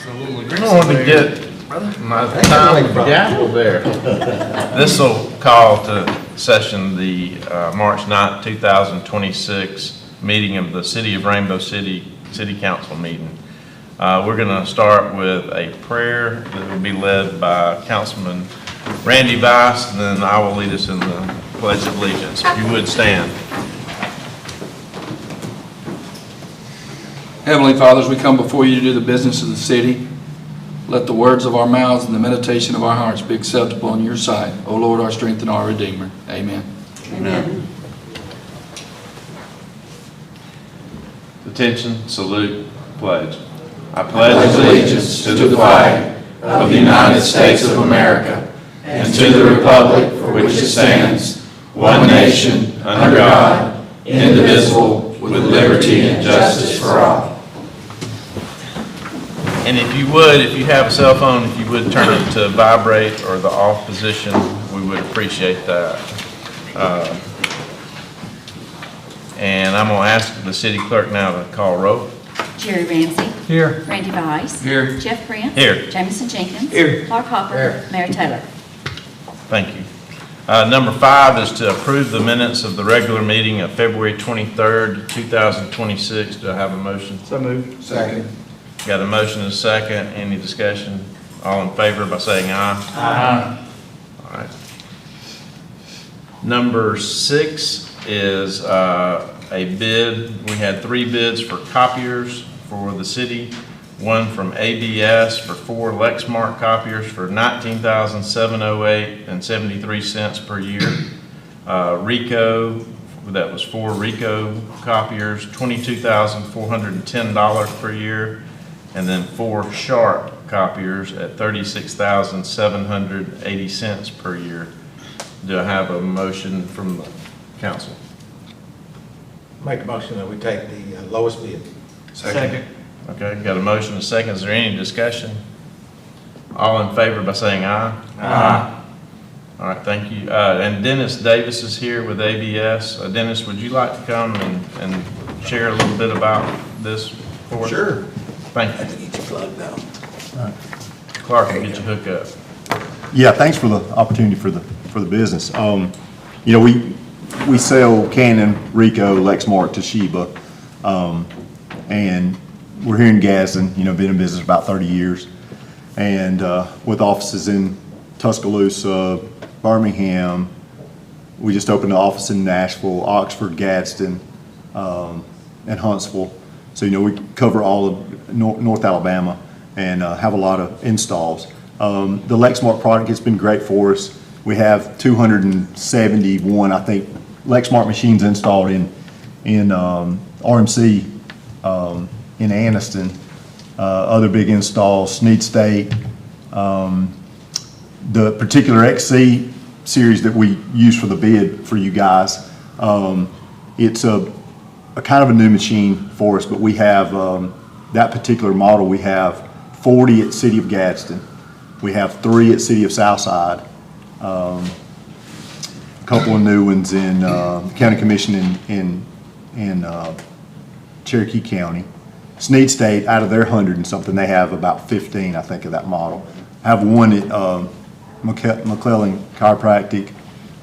I want to get my time gavel there. This will call to session the March 9th, 2026 meeting of the City of Rainbow City City Council meeting. We're going to start with a prayer that will be led by Councilman Randy Vice, and then I will lead us in the Pledge of Allegiance. If you would stand. Heavenly Father, as we come before you to do the business of the city, let the words of our mouths and the meditation of our hearts be acceptable in your sight, O Lord, our strength and our Redeemer. Amen. Amen. Attention, salute, pledge. I pledge allegiance to the flag of the United States of America and to the republic for which it stands, one nation, under God, indivisible, with liberty and justice for all. And if you have a cell phone, if you would turn it to vibrate or the off position, we would appreciate that. And I'm going to ask the city clerk now to call roll. Jerry Ramsey. Here. Randy Vice. Here. Jeff Prince. Here. Jameson Jenkins. Here. Clark Hopper. Here. Mayor Taylor. Thank you. Number 5 is to approve the minutes of the regular meeting of February 23rd, 2026. Do I have a motion? So moved. Second. Got a motion and a second. Any discussion? All in favor by saying aye. Aye. All right. Number 6 is a bid. We had 3 bids for copiers for the city. One from ABS for 4 Lexmark copiers for $19,708.73 per year. Ricoh, that was 4 Ricoh copiers, $22,410 per year. And then 4 Sharp copiers at $36,780 per year. Do I have a motion from the council? Make a motion that we take the lowest bid. Second. Okay, got a motion and a second. Is there any discussion? All in favor by saying aye? Aye. All right, thank you. And Dennis Davis is here with ABS. Dennis, would you like to come and share a little bit about this for us? Sure. Thank you. Get your plug down. Clark will get you hooked up. Yeah, thanks for the opportunity for the business. You know, we sell Canon, Ricoh, Lexmark, Toshiba, and we're here in Gadsden. You know, been in business about 30 years, and with offices in Tuscaloosa, Birmingham. We just opened an office in Nashville, Oxford, Gadsden, and Huntsville. So, you know, we cover all of North Alabama and have a lot of installs. The Lexmark product has been great for us. We have 271, I think, Lexmark machines installed in RMC in Anniston. Other big installs, Snead State. The particular XC series that we use for the bid for you guys, it's a kind of a new machine for us, but we have that particular model. We have 40 at City of Gadsden. We have 3 at City of Southside. A couple of new ones in County Commission in Cherokee County. Snead State, out of their 100 and something, they have about 15, I think, of that model. I have one at McClellan Chiropractic.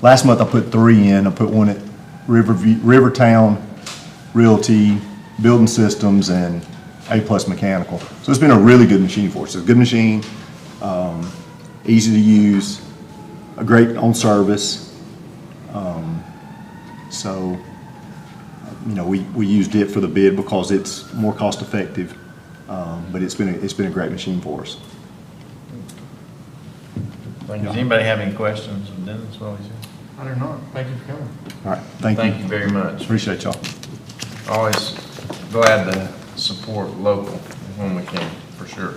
Last month I put 3 in. I put one at Rivertown Realty, Building Systems, and A+ Mechanical. So it's been a really good machine for us. It's a good machine, easy to use, a great on service. So, you know, we used it for the bid because it's more cost effective, but it's been a great machine for us. Does anybody have any questions of Dennis while he's here? I do not. Thank you for coming. All right, thank you. Very much. Appreciate y'all. Always glad to support local when we can, for sure.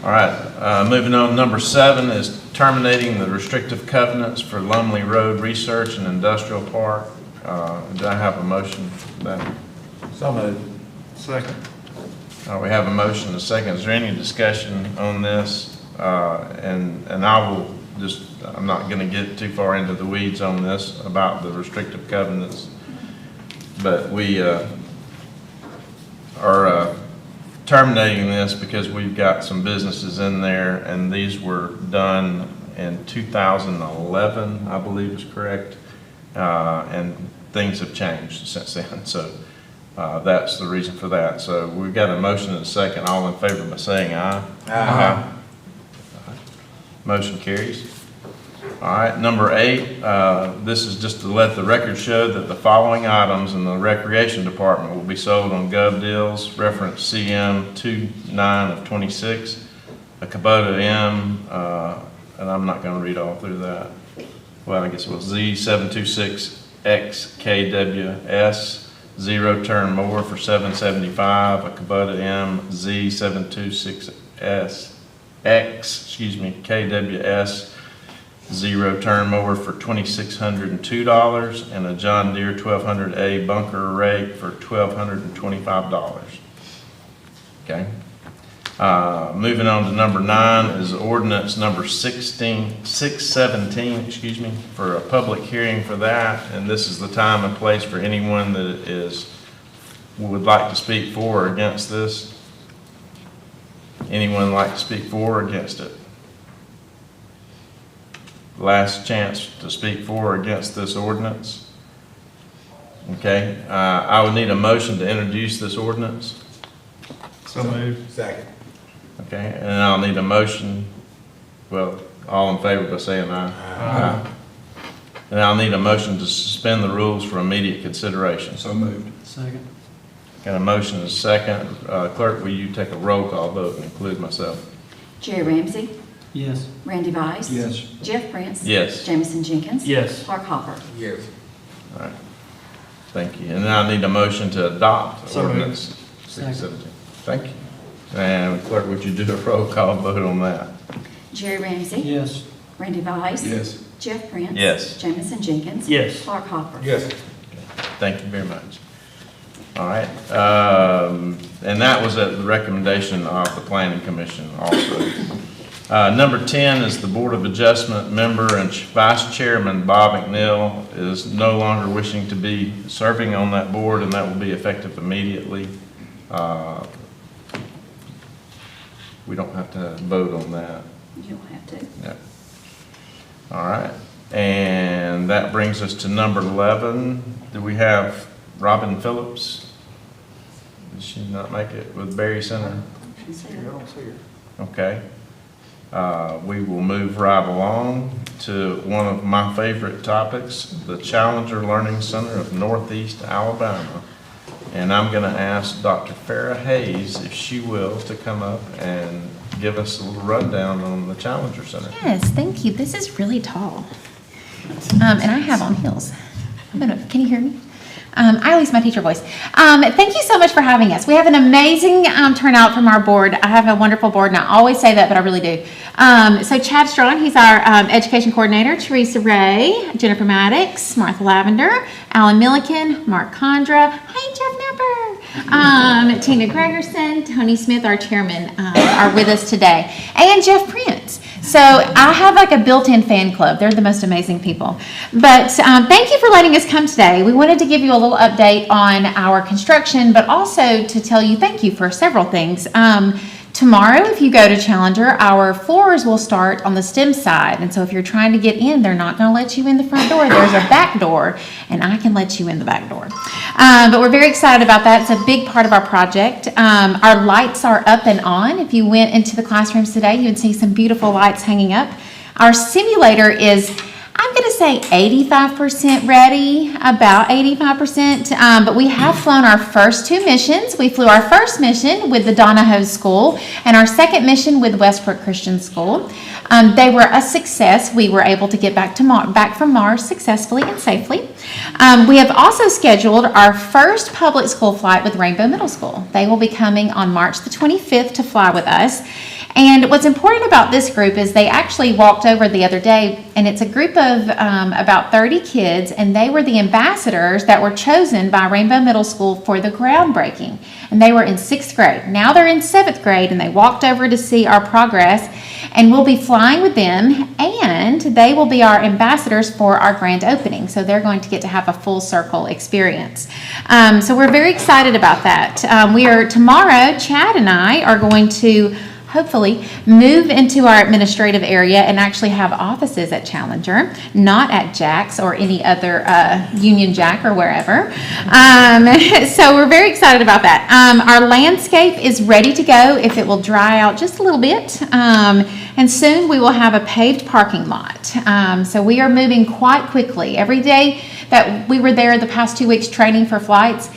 All right, moving on. Number 7 is terminating the restrictive covenants for Lumley Road Research and Industrial Park. Do I have a motion for that? So moved. Second. We have a motion and a second. Is there any discussion on this? And I'm not going to get too far into the weeds on this about the restrictive covenants, but we are terminating this because we've got some businesses in there, and these were done in 2011, I believe is correct. And things have changed since then, so that's the reason for that. So we've got a motion and a second. All in favor by saying aye. Aye. Motion carries. All right, number 8, this is just to let the record show that the following items in the Recreation Department will be sold on Gov Deals, reference CM 29 of 26, a Kubota M, and I'm not going to read all through that. Well, I guess it was Z726XKWS, 0-turn mower for $775, a Kubota M Z726X, KWS, 0-turn mower for $2,602, and a John Deere 1200A bunker rake for $1,225. Okay. Moving on to number 9 is ordinance number 617, for a public hearing for that. And this is the time and place for anyone that would like to speak for or against this. Anyone like to speak for or against it? Last chance to speak for or against this ordinance. Okay, I would need a motion to introduce this ordinance. So moved. Second. Okay, and I'll need a motion, well, all in favor by saying aye. Aye. And I'll need a motion to suspend the rules for immediate consideration. So moved. Second. Got a motion and a second. Clerk, will you take a roll call vote and include myself? Jerry Ramsey, Yes. Randy Weiss. Yes. Jeff Prince. Yes. Jameson Jenkins. Yes. Clark Hopper. Yes. All right. Thank you. And now I need a motion to adopt So moved. ordinance 617. Thank you. And clerk, would you do a roll call vote on that? Jerry Ramsey. Yes. Randy Weiss. Yes. Jeff Prince. Yes. Jameson Jenkins. Yes. Clark Hopper. Yes. Thank you very much. All right. And that was at the recommendation of the Planning Commission also. Number 10 is the Board of Adjustment member and Vice Chairman Bob McNeil is no longer wishing to be serving on that board, and that will be effective immediately. We don't have to vote on that. You don't have to. Yeah. All right. And that brings us to number 11. Do we have Robin Phillips? Did she not make it with Berry Center? Okay. We will move right along to one of my favorite topics, the Challenger Learning Center of Northeast Alabama. And I'm going to ask Dr. Farrah Hayes, if she will, to come up and give us a little rundown on the Challenger Center. Yes, thank you. This is really tall. And I have on heels. Can you hear me? I lose my teacher voice. Thank you so much for having us. We have an amazing turnout from our board. I have a wonderful board, and I always say that, but I really do. So Chad Strawn, he's our education coordinator. Teresa Ray, Jennifer Maddox, Martha Lavender, Alan Milliken, Mark Condra. Hey, Jeff Napper. Tina Gregerson, Tony Smith, our chairman, are with us today, and Jeff Prince. So I have like a built-in fan club. They're the most amazing people. But thank you for letting us come today. We wanted to give you a little update on our construction, but also to tell you thank you for several things. Tomorrow, if you go to Challenger, our floors will start on the STEM side. And so if you're trying to get in, they're not going to let you in the front door. There's a back door, and I can let you in the back door. But we're very excited about that. It's a big part of our project. Our lights are up and on. If you went into the classrooms today, you would see some beautiful lights hanging up. Our simulator is, I'm going to say 85% ready, about 85%, but we have flown our first 2 missions. We flew our first mission with the Donahoe School and our second mission with Westbrook Christian School. They were a success. We were able to get back from Mars successfully and safely. We have also scheduled our first public school flight with Rainbow Middle School. They will be coming on March the 25th to fly with us. And what's important about this group is they actually walked over the other day, and it's a group of about 30 kids, and they were the ambassadors that were chosen by Rainbow Middle School for the groundbreaking. And they were in 6th grade. Now they're in 7th grade, and they walked over to see our progress, and we'll be flying with them, and they will be our ambassadors for our grand opening. So they're going to get to have a full circle experience. So we're very excited about that. Tomorrow, Chad and I are going to hopefully move into our administrative area and actually have offices at Challenger, not at Jack's or any other Union Jack or wherever. So we're very excited about that. Our landscape is ready to go if it will dry out just a little bit. And soon we will have a paved parking lot. So we are moving quite quickly. Every day that we were there the past 2 weeks training for flights,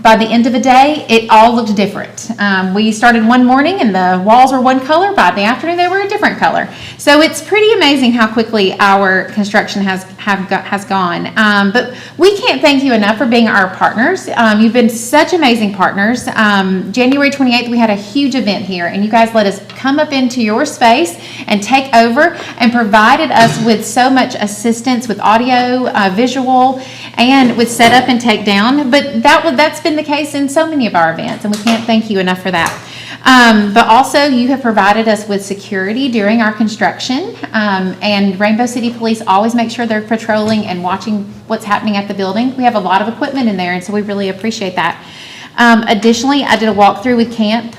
by the end of the day, it all looked different. We started one morning and the walls were one color. By the afternoon, they were a different color. So it's pretty amazing how quickly our construction has gone. But we can't thank you enough for being our partners. You've been such amazing partners. January 28th, we had a huge event here, and you guys let us come up into your space and take over and provided us with so much assistance with audio, visual, and with setup and takedown. But that's been the case in so many of our events, and we can't thank you enough for that. But also, you have provided us with security during our construction, and Rainbow City Police always make sure they're patrolling and watching what's happening at the building. We have a lot of equipment in there, and so we really appreciate that. Additionally, I did a walkthrough with camp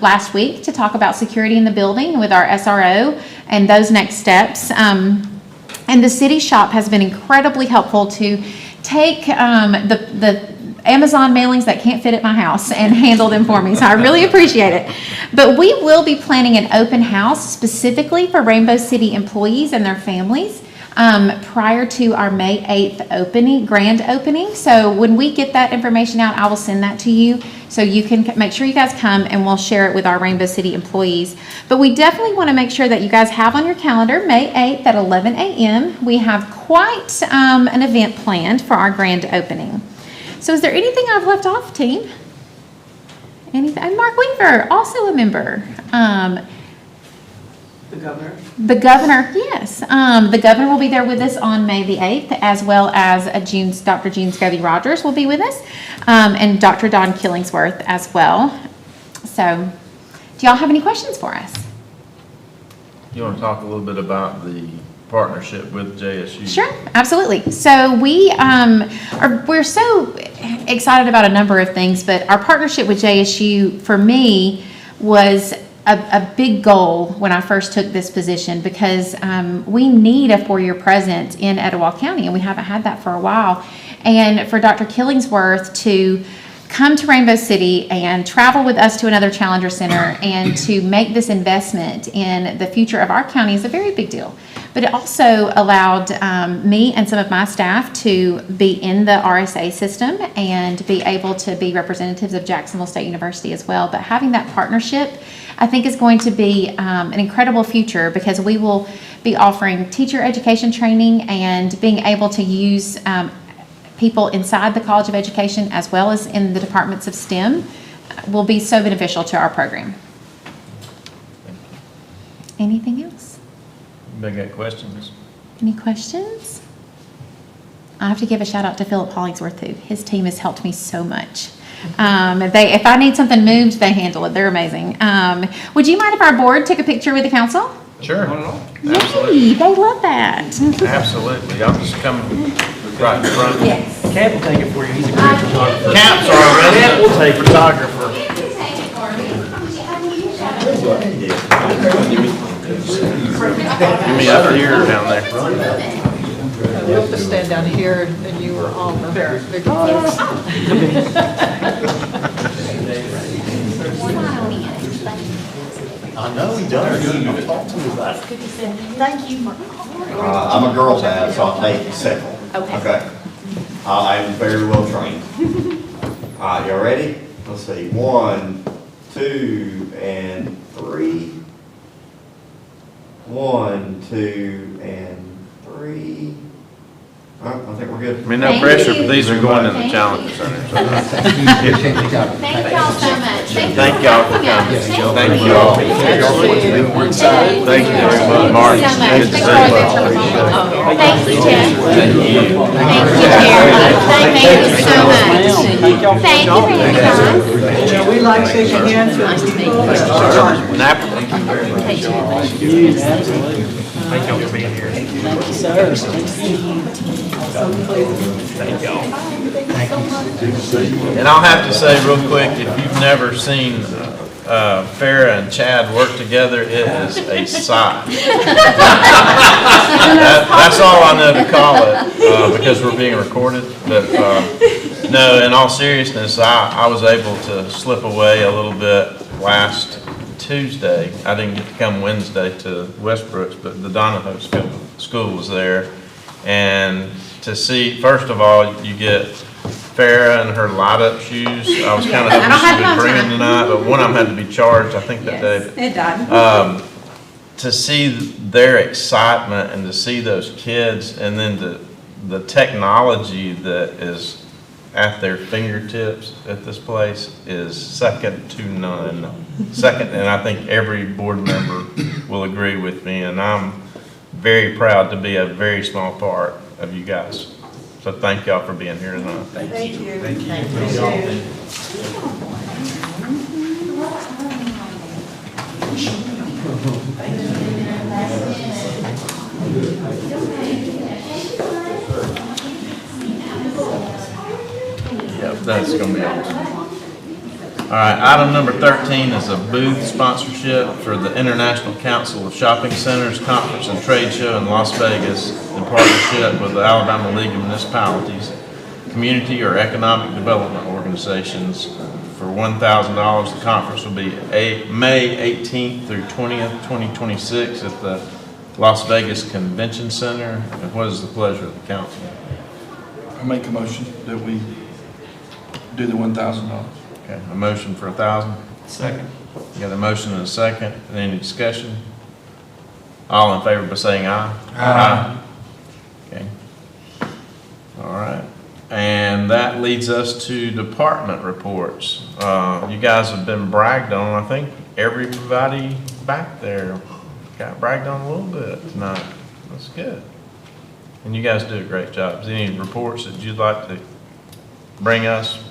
last week to talk about security in the building with our SRO and those next steps. And the city shop has been incredibly helpful to take the Amazon mailings that can't fit at my house and handle them for me. So I really appreciate it. But we will be planning an open house specifically for Rainbow City employees and their families prior to our May 8th grand opening. So when we get that information out, I will send that to you so you can make sure you guys come and we'll share it with our Rainbow City employees. But we definitely want to make sure that you guys have on your calendar May 8th at 11 a.m. We have quite an event planned for our grand opening. So is there anything I've left off, team? Anything? And Mark Weaver, also a member. The governor? The governor, yes. The governor will be there with us on May the 8th, as well as Dr. Jean Scobie Rogers will be with us, and Dr. Don Killingsworth as well. So, do y'all have any questions for us? You want to talk a little bit about the partnership with JSU? Sure, absolutely. So we're so excited about a number of things, but our partnership with JSU, for me, was a big goal when I first took this position, because we need a 4-year presence in Etowah County, and we haven't had that for a while. And for Dr. Killingsworth to come to Rainbow City and travel with us to another Challenger Center and to make this investment in the future of our county is a very big deal. But it also allowed me and some of my staff to be in the RSA system and be able to be representatives of Jacksonville State University as well. But having that partnership, I think, is going to be an incredible future, because we will be offering teacher education training and being able to use people inside the College of Education as well as in the departments of STEM will be so beneficial to our program. Anything else? Anybody got questions? Any questions? I have to give a shout out to Philip Hollingsworth too. His team has helped me so much. If I need something moved, they handle it. They're amazing. Would you mind if our board took a picture with the council? Sure. Yay, they love that. Absolutely. I'll just come right in front. Yes. Camp will take it for you, he's a great photographer. Camp's our resident photographer. Give me up here or down there? We'll have to stand down here and you were on the big photos. I know he does. Talk to me about it. Thank you. I'm a girl dad, so I'll take second. Okay. I am very well trained. All right, y'all ready? Let's see. 1, 2, and 3. 1, 2, and 3. All right, I think we're good. I mean, no Thank pressure, you. but these are going in the Thank Challenger you. Center. so. Thank y'all so much. Thank y'all for coming. Thank you all. We're excited. Thank you very much. Mark, Thank you so much. good to Thanks see for all you. your time. Thank you, Jeff. Thank you, Jerry. Thank you so much. Thank you for your time. We like shaking hands with people. Napper. Thank y'all for being here. And I'll have to say real quick, if you've never seen Farrah and Chad work together, it is a sight. That's all I know to call it, because we're being recorded. But no, in all seriousness, I was able to slip away a little bit last Tuesday. I didn't get to come Wednesday to Westbrooks, but the Donahoe school was there. And to see, first of all, you get Farrah and her light-up shoes. I was kind of I don't have hoping she them would bring on them tonight, but one of them had to be charged, I think that day. It died. To see their excitement and to see those kids, and then the technology that is at their fingertips at this place is second to none. Second, and I think every board member will agree with me, and I'm very proud to be a very small part of you guys. So thank y'all for being here tonight. Thank you. Yep, that's gonna be awesome. All right, item number 13 is a booth sponsorship for the International Council of Shopping Centers Conference and Trade Show in Las Vegas in partnership with the Alabama League of Municipalities, community or economic development organizations for $1,000. The conference will be May 18th through 20th, 2026 at the Las Vegas Convention Center. And what is the pleasure of the council? I make a motion that we do the $1,000. Okay, a motion for 1,000. Second. You got a motion and a second. Any discussion? All in favor by saying aye? Aye. Okay. All right. And that leads us to department reports. You guys have been bragged on. I think everybody back there got bragged on a little bit tonight. That's good. And you guys do a great job. Is there any reports that you'd like to bring us?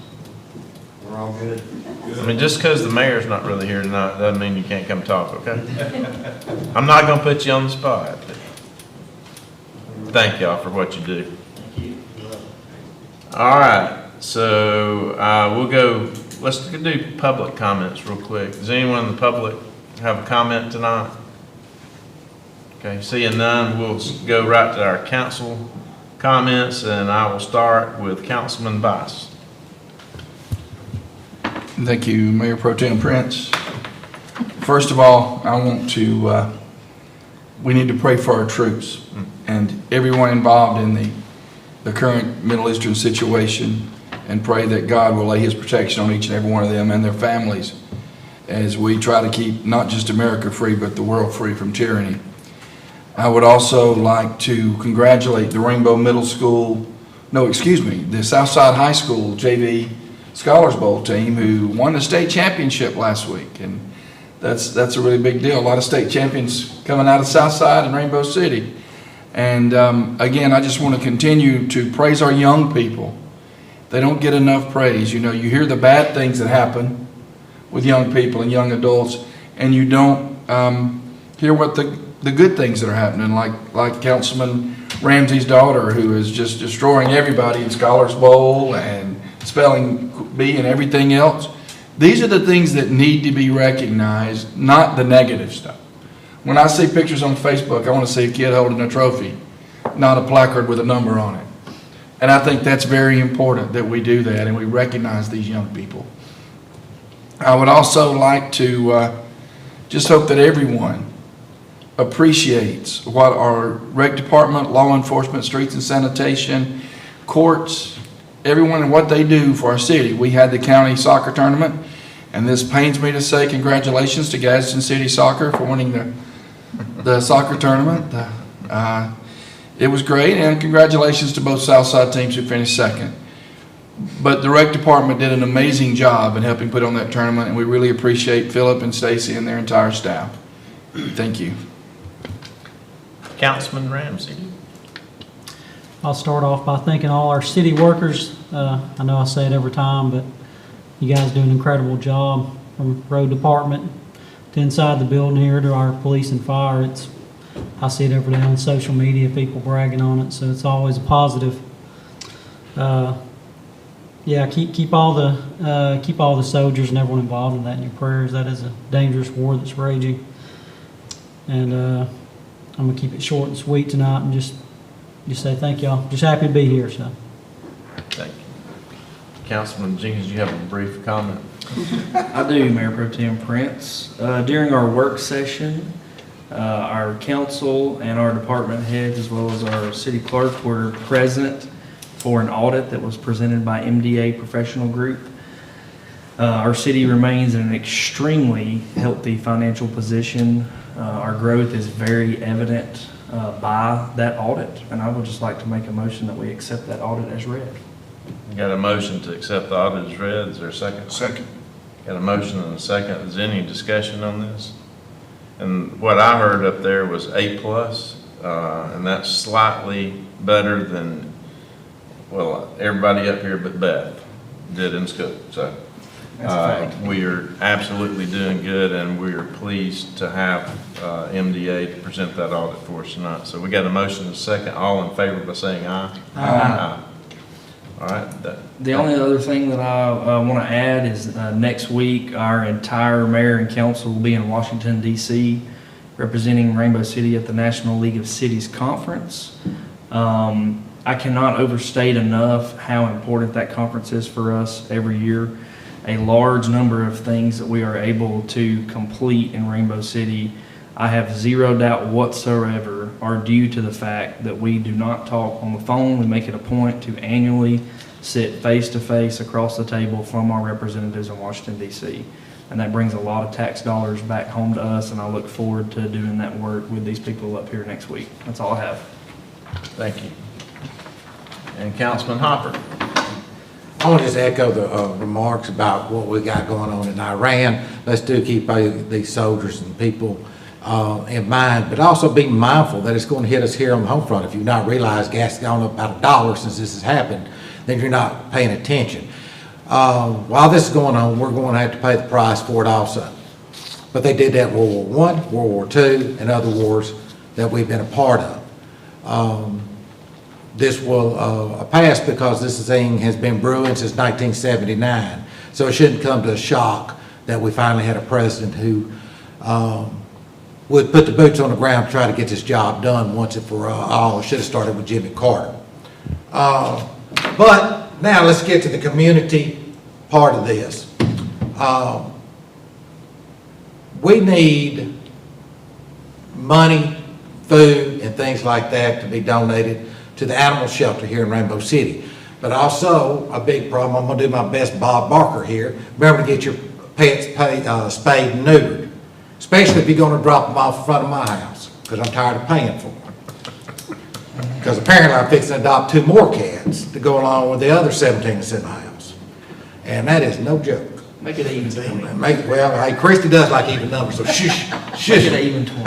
We're all good. I mean, just because the mayor's not really here tonight, doesn't mean you can't come talk, okay? I'm not gonna put you on the spot. But thank y'all for what you do. All right, so we'll go, let's do public comments real quick. Does anyone in the public have a comment tonight? Okay, seeing none, we'll go right to our council comments, and I will start with Councilman Bice. Thank you, Mayor Pro Tem Prince. First of all, I want to, we need to pray for our troops and everyone involved in the current Middle Eastern situation, and pray that God will lay His protection on each and every one of them and their families as we try to keep not just America free, but the world free from tyranny. I would also like to congratulate the Rainbow Middle School, the Southside High School JV Scholars Bowl team, who won the state championship last week, and that's a really big deal. A lot of state champions coming out of Southside and Rainbow City. And again, I just want to continue to praise our young people. They don't get enough praise. You know, you hear the bad things that happen with young people and young adults, and you don't hear what the good things that are happening, like Councilman Ramsey's daughter, who is just destroying everybody in Scholars Bowl and spelling bee and everything else. These are the things that need to be recognized, not the negative stuff. When I see pictures on Facebook, I want to see a kid holding a trophy, not a placard with a number on it. And I think that's very important that we do that and we recognize these young people. I would also like to just hope that everyone appreciates what our rec department, law enforcement, streets and sanitation, courts, everyone and what they do for our city. We had the county soccer tournament, and this pains me to say congratulations to Gadsden City Soccer for winning the soccer tournament. It was great, and congratulations to both Southside teams who finished second. But the rec department did an amazing job in helping put on that tournament, and we really appreciate Philip and Stacy and their entire staff. Thank you. Councilman Ramsey. I'll start off by thanking all our city workers. I know I say it every time, but you guys do an incredible job, from road department to inside the building here to our police and fire. I see it every day on social media, people bragging on it, so it's always a positive. Yeah, keep all the soldiers and everyone involved in that in your prayers. That is a dangerous war that's raging, and I'm gonna keep it short and sweet tonight, and just say thank y'all. Just happy to be here. So, Thank you. Councilman Jenkins, you have a brief comment? I do, Mayor Pro Tem Prince. During our work session, our council and our department heads, as well as our city clerk, were present for an audit that was presented by MDA Professional Group. Our city remains in an extremely healthy financial position. Our growth is very evident by that audit, and I would just like to make a motion that we accept that audit as read. Got a motion to accept the audit as read. Is there a second? Second. Got a motion and a second. Is there any discussion on this? And what I heard up there was A+, and that's slightly better than, well, everybody up here but Beth did in school. So That's a fact. we are absolutely doing good, and we are pleased to have MDA to present that audit for us tonight. So we got a motion and a second. All in favor by saying aye? Aye. All right. The only other thing that I want to add is next week, our entire mayor and council will be in Washington, D.C., representing Rainbow City at the National League of Cities Conference. I cannot overstate enough how important that conference is for us every year. A large number of things that we are able to complete in Rainbow City, I have zero doubt whatsoever, are due to the fact that we do not talk on the phone. We make it a point to annually sit face to face across the table from our representatives in Washington, D.C. And that brings a lot of tax dollars back home to us, and I look forward to doing that work with these people up here next week. That's all I have. Thank you. And Councilman Hopper. I want to just echo the remarks about what we got going on in Iran. Let's keep these soldiers and people in mind, but also be mindful that it's going to hit us here on the home front. If you've not realized gas has gone up about $1 since this has happened, then you're not paying attention. While this is going on, we're going to have to pay the price for it also. But they did that in World War I, World War II, and other wars that we've been a part of. This will pass because this thing has been brewing since 1979. So it shouldn't come to a shock that we finally had a president who would put the boots on the ground to try to get this job done once and for all. It should have started with Jimmy Carter. But now let's get to the community part of this. We need money, food, and things like that to be donated to the animal shelter here in Rainbow City. But also, a big problem, I'm gonna do my best Bob Barker here, remember to get your pets spayed and neutered, especially if you're gonna drop them off in front of my house, because I'm tired of paying for them. Because apparently I'm fixing to adopt 2 more cats to go along with the other 17 that's in the house. And that is no joke. Make it even 20. Well, hey, Christy does like even numbers, so shush, Make shush. it even 20.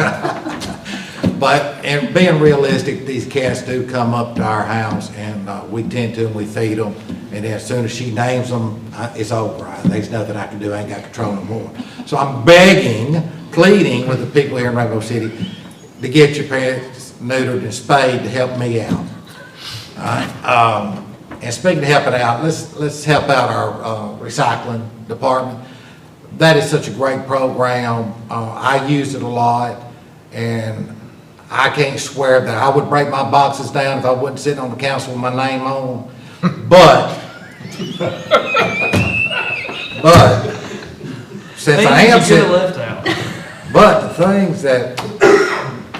But, and being realistic, these cats do come up to our house, and we tend to, and we feed them, and then as soon as she names them, it's over. There's nothing I can do, I ain't got control no more. So I'm begging, pleading with the people here in Rainbow City to get your pets neutered and spayed to help me out. All right? And speaking of helping out, let's help out our recycling department. That is such a great program. I use it a lot, and I can't swear that I would break my boxes down if I wasn't sitting on the council with my name on. But since I am sitting, left out. but the things that,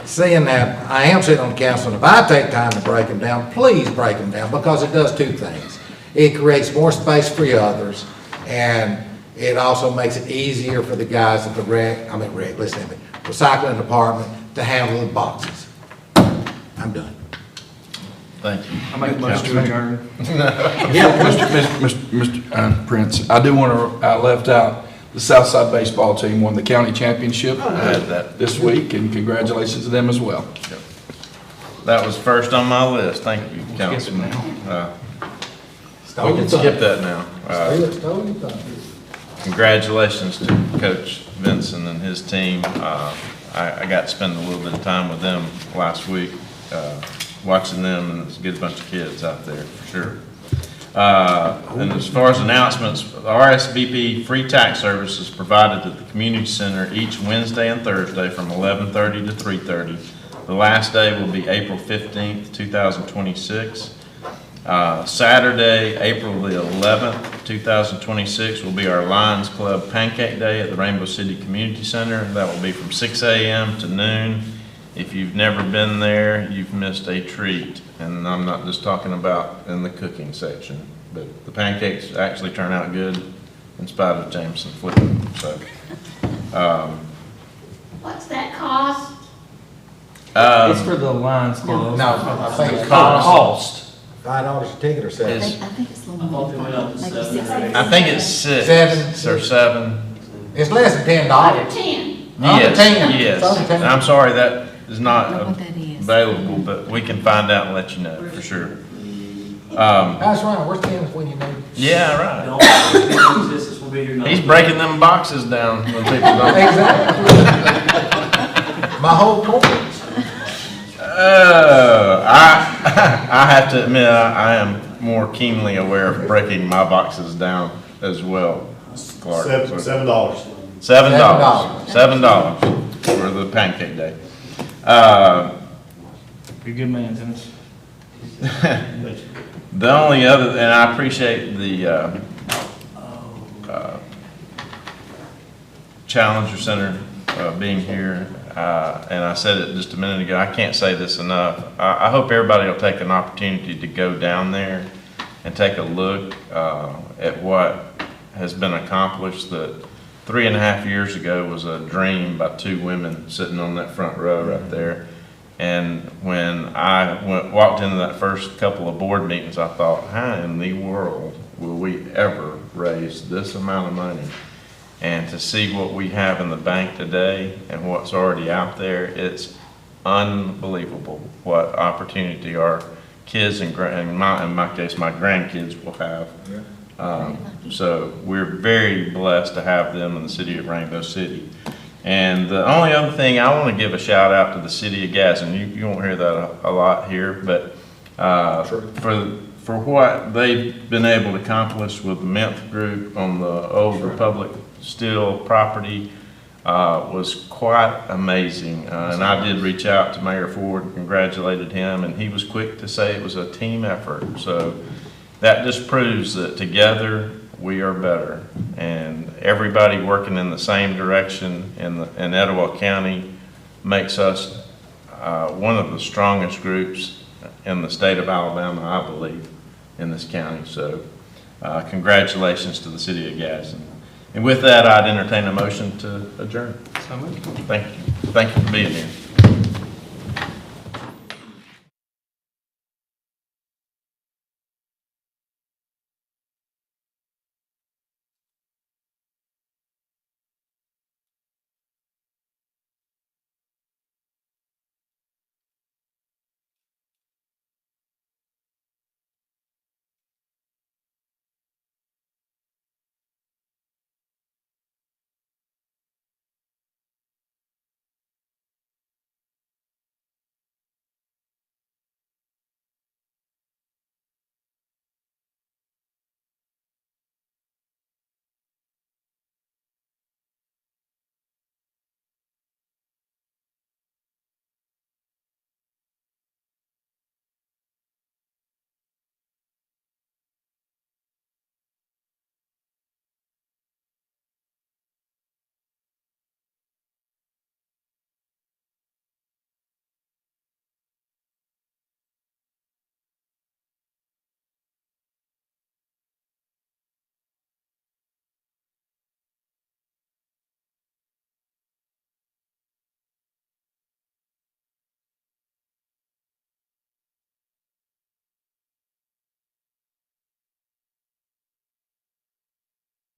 seeing that I am sitting on the council, and if I take time to break them down, please break them down, because it does 2 things. It creates more space for you others, and it also makes it easier for the guys at the recycling department to handle the boxes. I'm done. Thank you. I make a motion to adjourn. Mr. Prince, I do want to, I left out the Southside baseball team won the county championship this week, and congratulations to them as well. That was first on my list. Thank you, Councilman. We can skip that now. Congratulations to Coach Vinson and his team. I got to spend a little bit of time with them last week, watching them, and it's a good bunch of kids out there, for sure. And as far as announcements, the RSVP free tax service is provided at the community center each Wednesday and Thursday from 11:30 to 3:30. The last day will be April 15th, 2026. Saturday, April the 11th, 2026 will be our Lions Club Pancake Day at the Rainbow City Community Center. That will be from 6 a.m. to noon. If you've never been there, you've missed a treat. And I'm not just talking about in the cooking section, but the pancakes actually turn out good in spite of Jameson flipping. So, What's that cost? It's for the Lions Club. No, I think it's Cost. $5 a ticket or I something. think it's a little more. Maybe $6. I think it's 6 7. or 7. It's less than $10. Under 10. Under Yes, 10. yes. It's under 10. And I'm sorry that is I not don't know what that is. available, but we can find out and let you know for sure. That's right, where's 10 when you need? Yeah, right. He's breaking them boxes down when people don't. Exactly. My whole point. I have to admit, I am more keenly aware of breaking my boxes down as well, Clark. $7. $7 for the pancake day. You're a good man, Dennis. The only other, and I appreciate the Challenger Center being here, and I said it just a minute ago, I can't say this enough. I hope everybody will take an opportunity to go down there and take a look at what has been accomplished. That 3.5 years ago was a dream by 2 women sitting on that front row right there. And when I walked into that first couple of board meetings, I thought, how in the world will we ever raise this amount of money? And to see what we have in the bank today and what's already out there, it's unbelievable what opportunity our kids and in my case, my grandkids will have. So we're very blessed to have them in the city of Rainbow City. And the only other thing, I want to give a shout out to the city of Gadsden. You won't hear that a lot here, but for what they've been able to accomplish with the Menth Group on the old Republic Steel property was quite amazing. And I did reach out to Mayor Ford and congratulated him, and he was quick to say it was a team effort. So that just proves that together we are better, and everybody working in the same direction in Etowah County makes us one of the strongest groups in the state of Alabama, I believe, in this county. So congratulations to the city of Gadsden. And with that, I'd entertain a motion to adjourn. Thank you. Thank you for being here.